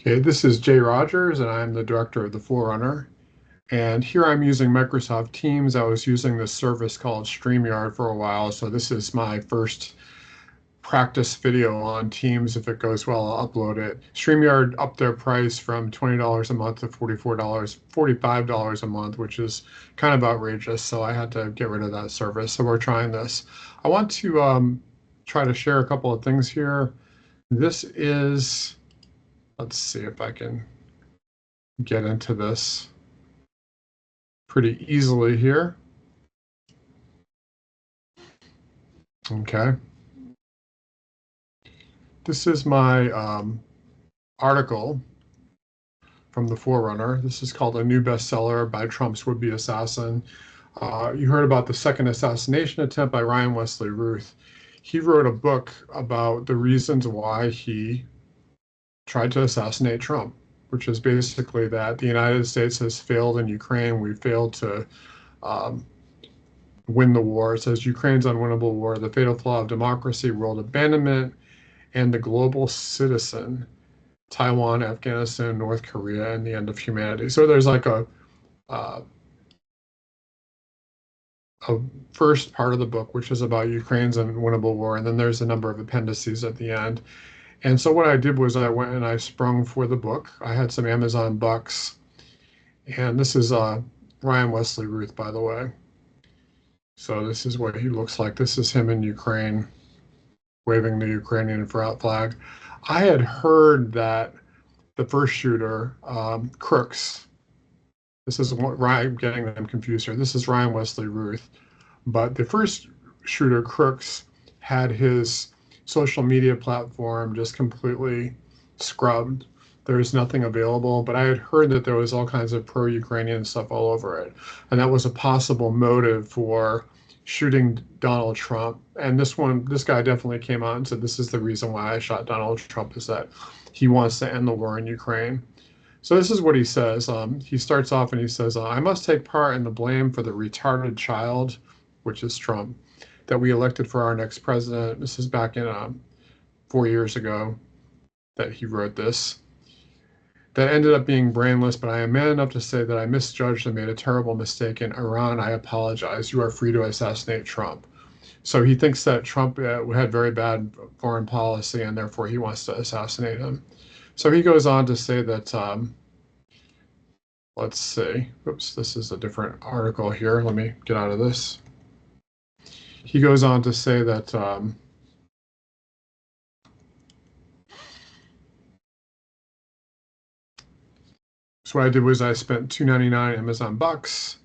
Okay, this is Jay Rogers, and I'm the director of the Forerunner. And here I'm using Microsoft Teams. I was using this service called StreamYard for a while, so this is my first practice video on Teams. If it goes well, I'll upload it. StreamYard upped their price from $20 a month to $45 a month, which is kind of outrageous, so I had to get rid of that service. So we're trying this. I want to try to share a couple of things here. This is, let's see if I can get into this pretty easily here. Okay. This is my article from the Forerunner. This is called A New Bestseller by Trump's Would-Be Assassin. You heard about the second assassination attempt by Wesley Routh. He wrote a book about the reasons why he tried to assassinate Trump, which is basically that the United States has failed in Ukraine. We failed to win the war. It says Ukraine's unwinnable war, the fatal flaw of democracy, world abandonment, and the global citizen, Taiwan, Afghanistan, North Korea, and the end of humanity. So there's like a first part of the book, which is about Ukraine's unwinnable war, and then there's a number of appendices at the end. And so what I did was I went and I sprung for the book. I had some Amazon bucks. And this is Wesley Routh, by the way. So this is what he looks like. This is him in Ukraine, waving the Ukrainian flag. I had heard that the first shooter, Crooks, this is what I'm getting them confused here. This is Wesley Routh. But the first shooter, Crooks, had his social media platform just completely scrubbed. There's nothing available, but I had heard that there was all kinds of pro-Ukrainian stuff all over it. And that was a possible motive for shooting Donald Trump. And this guy definitely came out and said, this is the reason why I shot Donald Trump, is that he wants to end the war in Ukraine. So this is what he says. He starts off and he says, I must take part in the blame for the retarded child, which is Trump, that we elected for our next president. This is back in 4 years ago that he wrote this. That ended up being brainless, but I am man enough to say that I misjudged and made a terrible mistake. In Iran, I apologize. You are free to assassinate Trump. So he thinks that Trump had very bad foreign policy, and therefore he wants to assassinate him. So he goes on to say that, let's see. Oops, this is a different article here. Let me get out of this. He goes on to say that so what I did was I spent $2.99 Amazon bucks,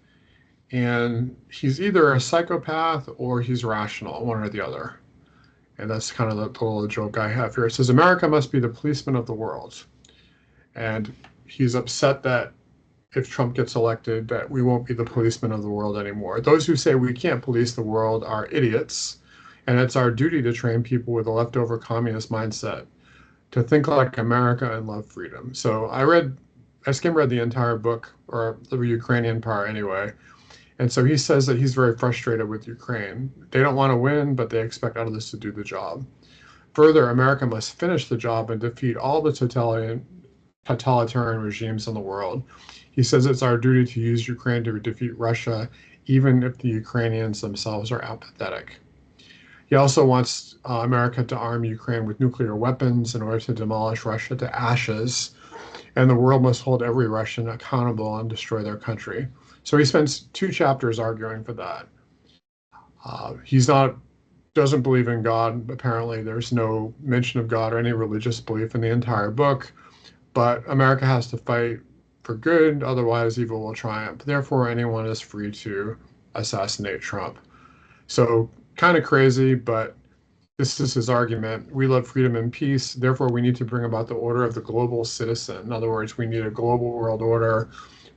and he's either a psychopath or he's rational, one or the other. And that's kind of the little joke I have here. It says, America must be the policeman of the world. And he's upset that if Trump gets elected, that we won't be the policeman of the world anymore. Those who say we can't police the world are idiots, and it's our duty to train people with a leftover communist mindset to think like America and love freedom. So I skim read the entire book, or the Ukrainian part anyway, and so he says that he's very frustrated with Ukraine. They don't want to win, but they expect others to do the job. Further, America must finish the job and defeat all the totalitarian regimes in the world. He says it's our duty to use Ukraine to defeat Russia, even if the Ukrainians themselves are apathetic. He also wants America to arm Ukraine with nuclear weapons in order to demolish Russia to ashes, and the world must hold every Russian accountable and destroy their country. So he spends 2 chapters arguing for that. Doesn't believe in God. Apparently, there's no mention of God or any religious belief in the entire book, but America has to fight for good, otherwise evil will triumph. Therefore, anyone is free to assassinate Trump. So kind of crazy, but this is his argument. We love freedom and peace. Therefore, we need to bring about the order of the global citizen. In other words, we need a global world order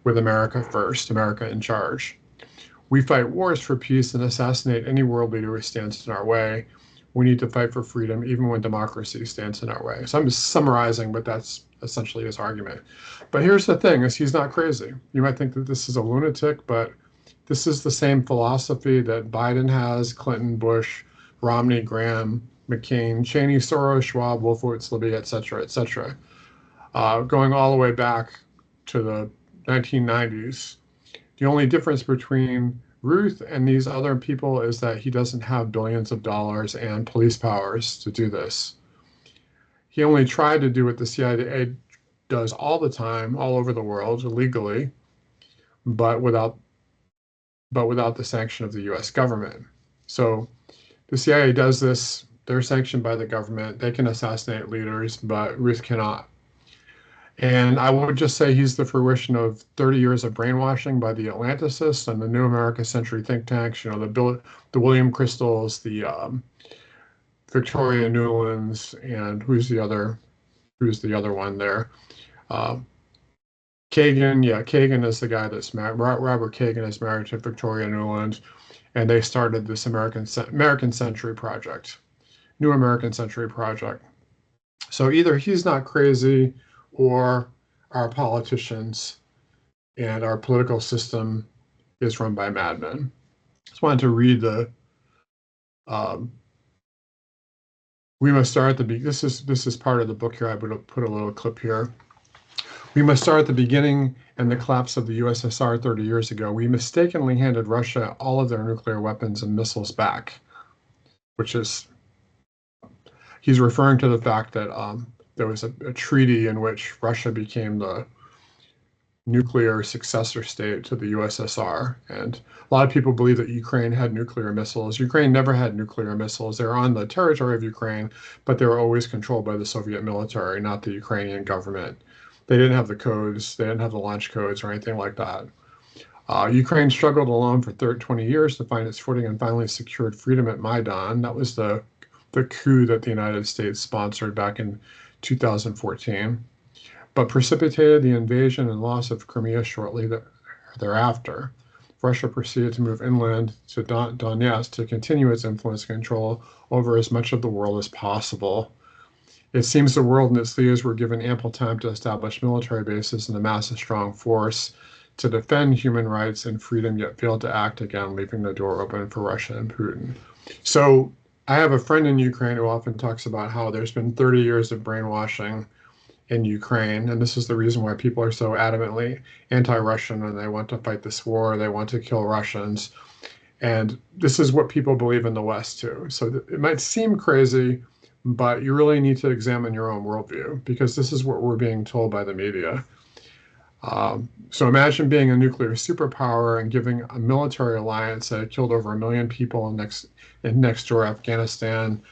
with America first, America in charge. We fight wars for peace and assassinate any world leader who stands in our way. We need to fight for freedom even when democracy stands in our way. So I'm just summarizing, but that's essentially his argument. But here's the thing, is he's not crazy. You might think that this is a lunatic, but this is the same philosophy that Biden has, Clinton, Bush, Romney, Graham, McCain, Cheney, Soros, Schwab, Wolfowitz, Libby, etc., etc. going all the way back to the 1990s. The only difference between Ruth and these other people is that he doesn't have billions of dollars and police powers to do this. He only tried to do what the CIA does all the time, all over the world, illegally, but without the sanction of the US government. So the CIA does this, they're sanctioned by the government, they can assassinate leaders, but Ruth cannot. And I would just say he's the fruition of 30 years of brainwashing by the Atlanticists and the New America Century think tanks, you know, the William Crystals, the Victoria Newlands, and who's the other one there? Uh, Kagan, yeah, Kagan is the guy that's married. Robert Kagan is married to Victoria Newlands, and they started this American Century Project, New American Century Project. So either he's not crazy, or our politicians and our political system is run by madmen. Just wanted to read the. We must start at the beginning. This is part of the book here. I would put a little clip here. We must start at the beginning and the collapse of the USSR 30 years ago. We mistakenly handed Russia all of their nuclear weapons and missiles back, which is, he's referring to the fact that there was a treaty in which Russia became the nuclear successor state to the USSR. And a lot of people believe that Ukraine had nuclear missiles. Ukraine never had nuclear missiles. They're on the territory of Ukraine, but they were always controlled by the Soviet military, not the Ukrainian government. They didn't have the codes, they didn't have the launch codes or anything like that. Ukraine struggled alone for 20 years to find its footing and finally secured freedom at Maidan. That was the coup that the United States sponsored back in 2014, but precipitated the invasion and loss of Crimea shortly thereafter. Russia proceeded to move inland to Donetsk to continue its influence and control over as much of the world as possible. It seems the world and its leaders were given ample time to establish military bases and amass a strong force to defend human rights and freedom, yet failed to act again, leaving the door open for Russia and Putin. So I have a friend in Ukraine who often talks about how there's been 30 years of brainwashing in Ukraine, and this is the reason why people are so adamantly anti-Russian and they want to fight this war, they want to kill Russians. And this is what people believe in the West too. So it might seem crazy, but you really need to examine your own worldview, because this is what we're being told by the media. So imagine being a nuclear superpower and giving a military alliance that killed over 1 million people in next door Afghanistan,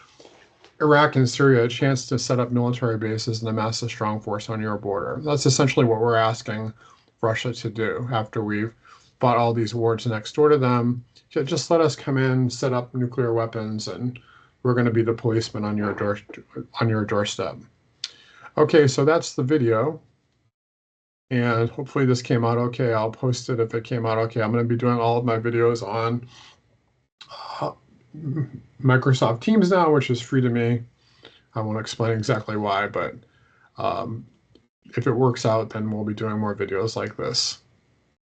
Iraq, and Syria a chance to set up military bases and amass a strong force on your border. That's essentially what we're asking Russia to do after we've fought all these wars next door to them. Just let us come in, set up nuclear weapons, and we're going to be the policemen on your doorstep. Okay, so that's the video. And hopefully this came out okay. I'll post it if it came out okay. I'm going to be doing all of my videos on Microsoft Teams now, which is free to me. I won't explain exactly why, but if it works out, then we'll be doing more videos like this.